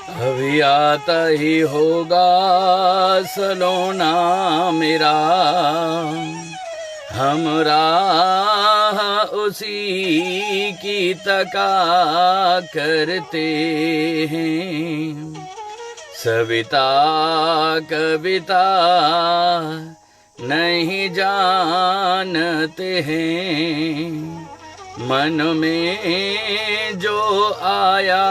अभी आता ही होगा सलोना मेरा, हम राह उसी की तका करते हैं। सविता कविता नहीं जानते हैं, मन में जो आया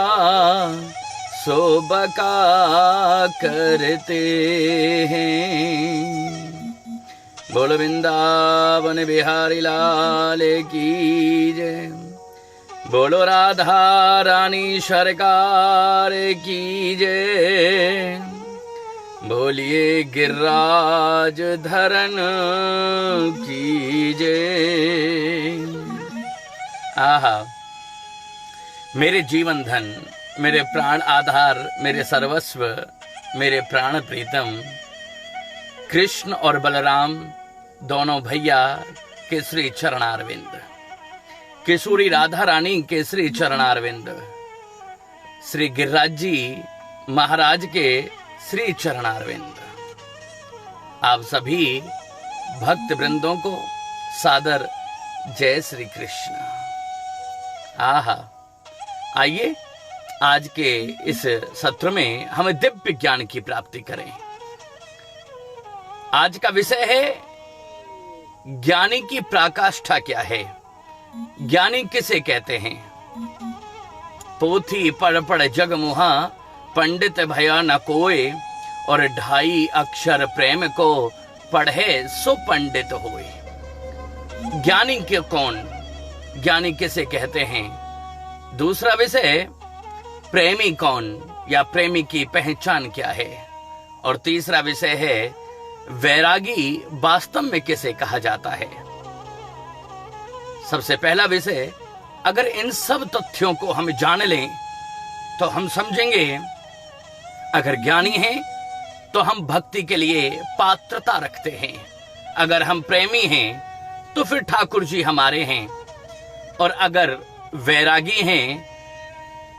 सो बका करते हैं। बोल वृंदावन बिहारी लाल की जय। बोलो राधा रानी सरकार की जय। बोलिए गिरिराज धरन की जय। आहा, मेरे जीवन धन, मेरे प्राण आधार, मेरे सर्वस्व, मेरे प्राण प्रीतम कृष्ण और बलराम दोनों भैया के श्री चरणारविंद, किशोरी राधा रानी के श्री चरणारविंद, श्री गिरिराज जी महाराज के श्री चरणारविंद, आप सभी भक्त वृंदों को सादर जय श्री कृष्ण। आहा, आइए आज के इस सत्र में हम दिव्य ज्ञान की प्राप्ति करें। आज का विषय है ज्ञानी की पराकाष्ठा क्या है, ज्ञानी किसे कहते हैं। पोथी पढ़ पढ़ जग मुहा, पंडित भया न कोय, और 2.5 अक्षर प्रेम को पढ़े सो पंडित होए। ज्ञानी के कौन, ज्ञानी किसे कहते हैं। दूसरा विषय प्रेमी कौन या प्रेमी की पहचान क्या है। और तीसरा विषय है वैरागी वास्तव में किसे कहा जाता है। सबसे पहला विषय, अगर इन सब तथ्यों को हम जान लें तो हम समझेंगे अगर ज्ञानी हैं तो हम भक्ति के लिए पात्रता रखते हैं, अगर हम प्रेमी हैं तो फिर ठाकुर जी हमारे हैं, और अगर वैरागी हैं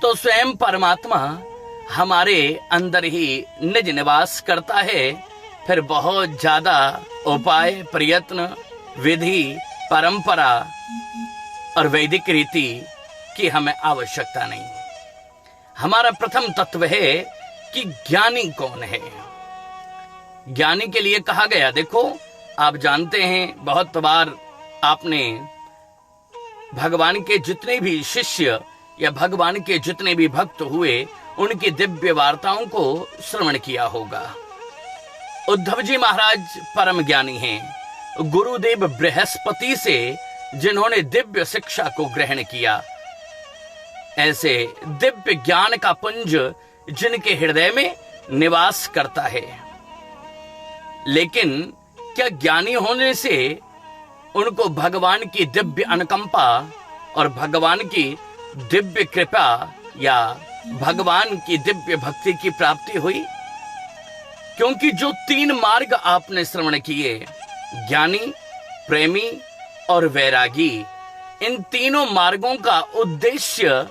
तो स्वयं परमात्मा हमारे अंदर ही निज निवास करता है। फिर बहुत ज्यादा उपाय, प्रयत्न, विधि, परंपरा और वैदिक रीति की हमें आवश्यकता नहीं। हमारा प्रथम तत्व है कि ज्ञानी कौन है। ज्ञानी के लिए कहा गया, देखो आप जानते हैं बहुत बार आपने भगवान के जितने भी शिष्य या भगवान के जितने भी भक्त हुए उनकी दिव्य वार्ताओं को श्रवण किया होगा। उद्धव जी महाराज परम ज्ञानी हैं, गुरुदेव बृहस्पति से जिन्होंने दिव्य शिक्षा को ग्रहण किया। ऐसे दिव्य ज्ञान का पुंज जिनके हृदय में निवास करता है। लेकिन क्या ज्ञानी होने से उनको भगवान की दिव्य अनुकंपा और भगवान की दिव्य कृपा या भगवान की दिव्य भक्ति की प्राप्ति हुई? क्योंकि जो 3 मार्ग आपने श्रवण किए, ज्ञानी, प्रेमी और वैरागी, इन तीनों मार्गों का उद्देश्य,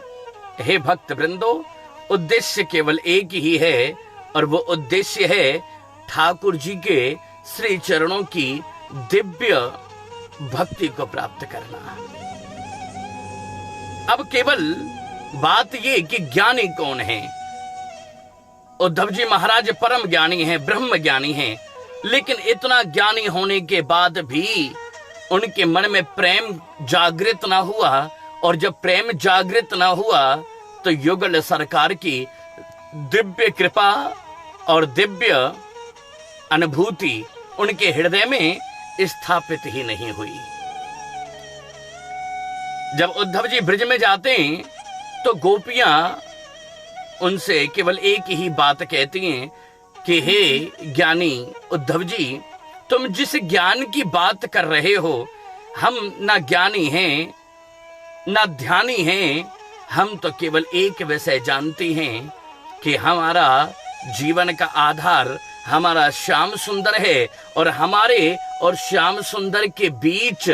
हे भक्त वृंदो, उद्देश्य केवल एक ही है, और वो उद्देश्य है ठाकुर जी के श्री चरणों की दिव्य भक्ति को प्राप्त करना। अब केवल बात ये कि ज्ञानी कौन है। उद्धव जी महाराज परम ज्ञानी हैं, ब्रह्म ज्ञानी हैं, लेकिन इतना ज्ञानी होने के बाद भी उनके मन में प्रेम जागृत ना हुआ, और जब प्रेम जागृत ना हुआ तो युगल सरकार की दिव्य कृपा और दिव्य अनुभूति उनके हृदय में स्थापित ही नहीं हुई। जब उद्धव जी ब्रज में जाते हैं तो गोपियां उनसे केवल एक ही बात कहती हैं कि हे ज्ञानी उद्धव जी, तुम जिस ज्ञान की बात कर रहे हो, हम ना ज्ञानी हैं ना ध्यानी हैं, हम तो केवल एक विषय जानती हैं कि हमारा जीवन का आधार हमारा श्याम सुंदर है, और हमारे और श्याम सुंदर के बीच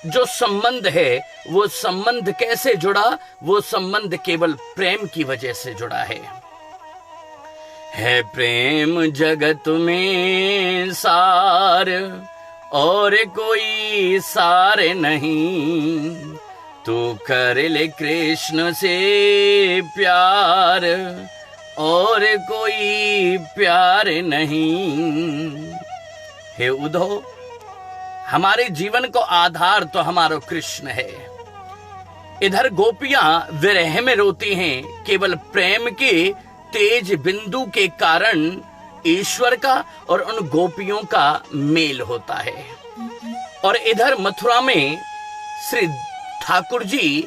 जो संबंध है वो संबंध कैसे जुड़ा? वो संबंध केवल प्रेम की वजह से जुड़ा है। है प्रेम जगत में सार, और कोई सार नहीं। तू कर ले कृष्ण से प्यार, और कोई प्यार नहीं। हे उद्धव, हमारे जीवन को आधार तो हमारा कृष्ण है। इधर गोपियां विरह में रोती हैं, केवल प्रेम के तेज बिंदु के कारण ईश्वर का और उन गोपियों का मेल होता है। और इधर मथुरा में श्री ठाकुर जी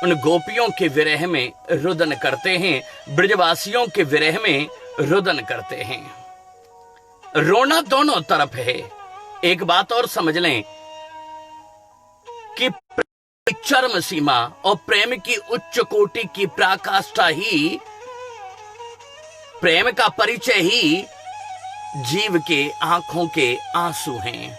उन गोपियों के विरह में रुदन करते हैं, ब्रजवासियों के विरह में रुदन करते हैं। रोना दोनों तरफ है। एक बात और समझ लें कि चरम सीमा और प्रेम की उच्च कोटि की पराकाष्ठा ही, प्रेम का परिचय ही जीव के आंखों के आंसू हैं।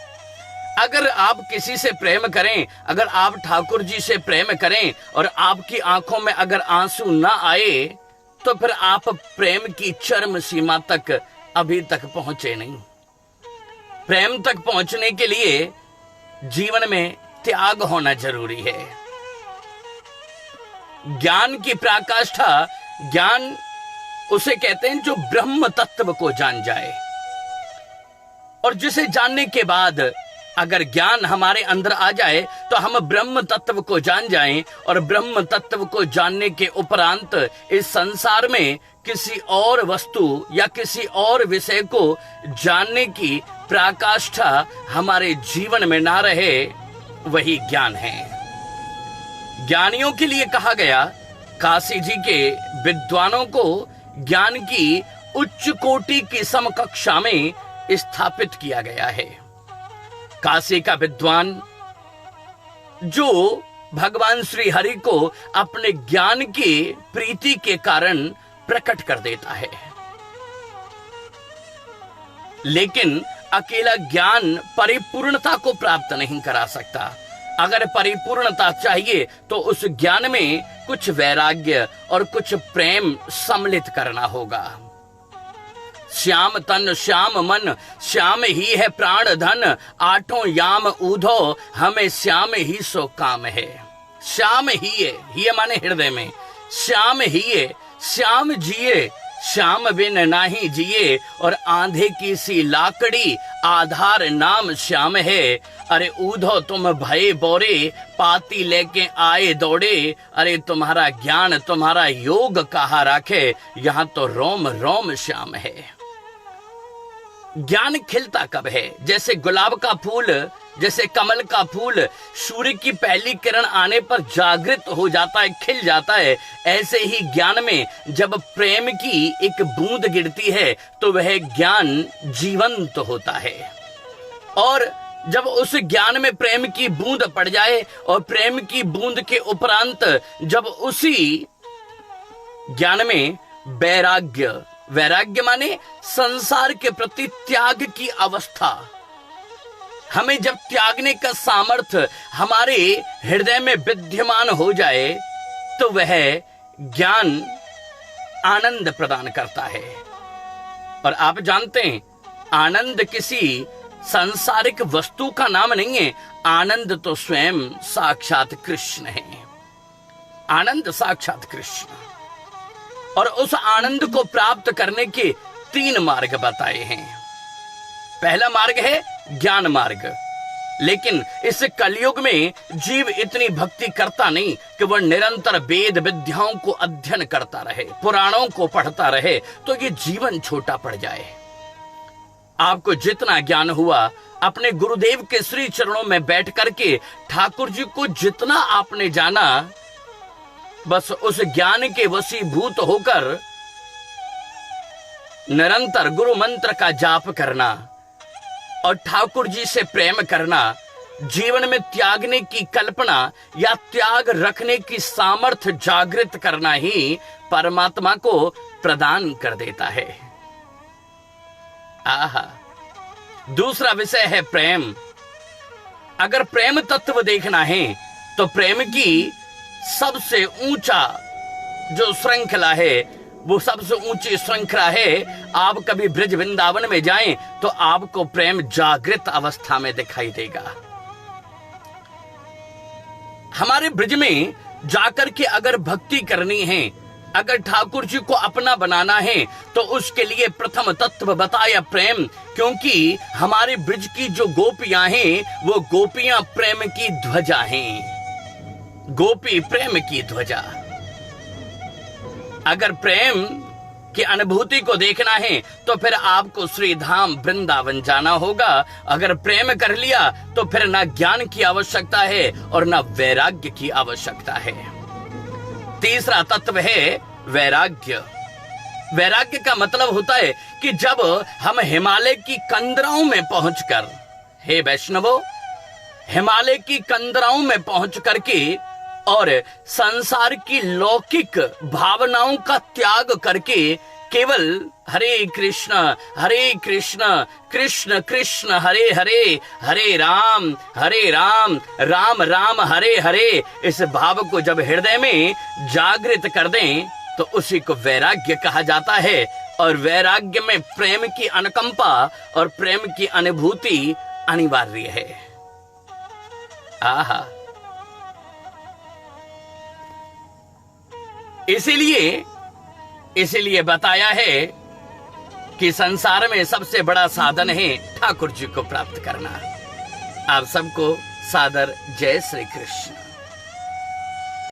अगर आप किसी से प्रेम करें, अगर आप ठाकुर जी से प्रेम करें और आपकी आंखों में अगर आंसू ना आए, तो फिर आप प्रेम की चरम सीमा तक अभी तक पहुंचे नहीं। प्रेम तक पहुंचने के लिए जीवन में त्याग होना जरूरी है। ज्ञान की पराकाष्ठा, ज्ञान उसे कहते हैं जो ब्रह्म तत्व को जान जाए, और जिसे जानने के बाद अगर ज्ञान हमारे अंदर आ जाए तो हम ब्रह्म तत्व को जान जाएं, और ब्रह्म तत्व को जानने के उपरांत इस संसार में किसी और वस्तु या किसी और विषय को जानने की पराकाष्ठा हमारे जीवन में ना रहे, वही ज्ञान है। ज्ञानियों के लिए कहा गया, काशी जी के विद्वानों को ज्ञान की उच्च कोटि की समकक्षा में स्थापित किया गया है। काशी का विद्वान जो भगवान श्री हरि को अपने ज्ञान की प्रीति के कारण प्रकट कर देता है, लेकिन अकेला ज्ञान परिपूर्णता को प्राप्त नहीं करा सकता। अगर परिपूर्णता चाहिए तो उस ज्ञान में कुछ वैराग्य और कुछ प्रेम सम्मिलित करना होगा। श्याम तन श्याम मन, श्याम ही है प्राण धन, आठों याम ऊधो, हमें श्याम ही सो काम है। श्याम ही है माने हृदय में, श्याम ही है, श्याम जिए, श्याम बिन नाही जिए, और आंधे की सी लाकड़ी आधार नाम श्याम है। अरे ऊधो तुम भये बोरे, पाती लेके आए दौड़े, अरे तुम्हारा ज्ञान तुम्हारा योग कहाँ राखे, यहाँ तो रोम रोम श्याम है। ज्ञान खिलता कब है? जैसे गुलाब का फूल, जैसे कमल का फूल सूर्य की पहली किरण आने पर जागृत हो जाता है, खिल जाता है, ऐसे ही ज्ञान में जब प्रेम की एक बूंद गिरती है तो वह ज्ञान जीवंत होता है। और जब उस ज्ञान में प्रेम की बूंद पड़ जाए और प्रेम की बूंद के उपरांत जब उसी ज्ञान में वैराग्य, वैराग्य माने संसार के प्रति त्याग की अवस्था, हमें जब त्यागने का सामर्थ्य हमारे हृदय में विद्यमान हो जाए तो वह ज्ञान आनंद प्रदान करता है। और आप जानते हैं, आनंद किसी सांसारिक वस्तु का नाम नहीं है, आनंद तो स्वयं साक्षात कृष्ण है। आनंद साक्षात कृष्ण। और उस आनंद को प्राप्त करने के 3 मार्ग बताए हैं। पहला मार्ग है ज्ञान मार्ग, लेकिन इस कलयुग में जीव इतनी भक्ति करता नहीं कि वह निरंतर वेद विद्याओं को अध्ययन करता रहे, पुराणों को पढ़ता रहे, तो ये जीवन छोटा पड़ जाए। आपको जितना ज्ञान हुआ, अपने गुरुदेव के श्री चरणों में बैठ करके ठाकुर जी को जितना आपने जाना, बस उस ज्ञान के वशीभूत होकर निरंतर गुरु मंत्र का जाप करना और ठाकुर जी से प्रेम करना, जीवन में त्यागने की कल्पना या त्याग रखने की सामर्थ्य जागृत करना ही परमात्मा को प्रदान कर देता है। आहा। दूसरा विषय है प्रेम। अगर प्रेम तत्व देखना है तो प्रेम की सबसे ऊंचा जो श्रृंखला है वो सबसे ऊंची श्रृंखला है। आप कभी ब्रज वृंदावन में जाएं तो आपको प्रेम जागृत अवस्था में दिखाई देगा। हमारे ब्रज में जाकर के अगर भक्ति करनी है, अगर ठाकुर जी को अपना बनाना है, तो उसके लिए प्रथम तत्व बताया प्रेम। क्योंकि हमारे ब्रज की जो गोपियां हैं वो गोपियां प्रेम की ध्वजा हैं। गोपी प्रेम की ध्वजा। अगर प्रेम की अनुभूति को देखना है तो फिर आपको श्री धाम वृंदावन जाना होगा। अगर प्रेम कर लिया तो फिर ना ज्ञान की आवश्यकता है और ना वैराग्य की आवश्यकता है। तीसरा तत्व है वैराग्य। वैराग्य का मतलब होता है कि जब हम हिमालय की कंदराओं में पहुंचकर, हे वैष्णवों, हिमालय की कंदराओं में पहुंच करके और संसार की लौकिक भावनाओं का त्याग करके केवल हरे कृष्ण कृष्ण कृष्ण हरे हरे, हरे राम राम राम हरे हरे, इस भाव को जब हृदय में जागृत कर दें तो उसी को वैराग्य कहा जाता है। और वैराग्य में प्रेम की अनुकंपा और प्रेम की अनुभूति अनिवार्य है। आहा, इसीलिए बताया है कि संसार में सबसे बड़ा साधन है ठाकुर जी को प्राप्त करना। आप सबको सादर जय श्री कृष्ण।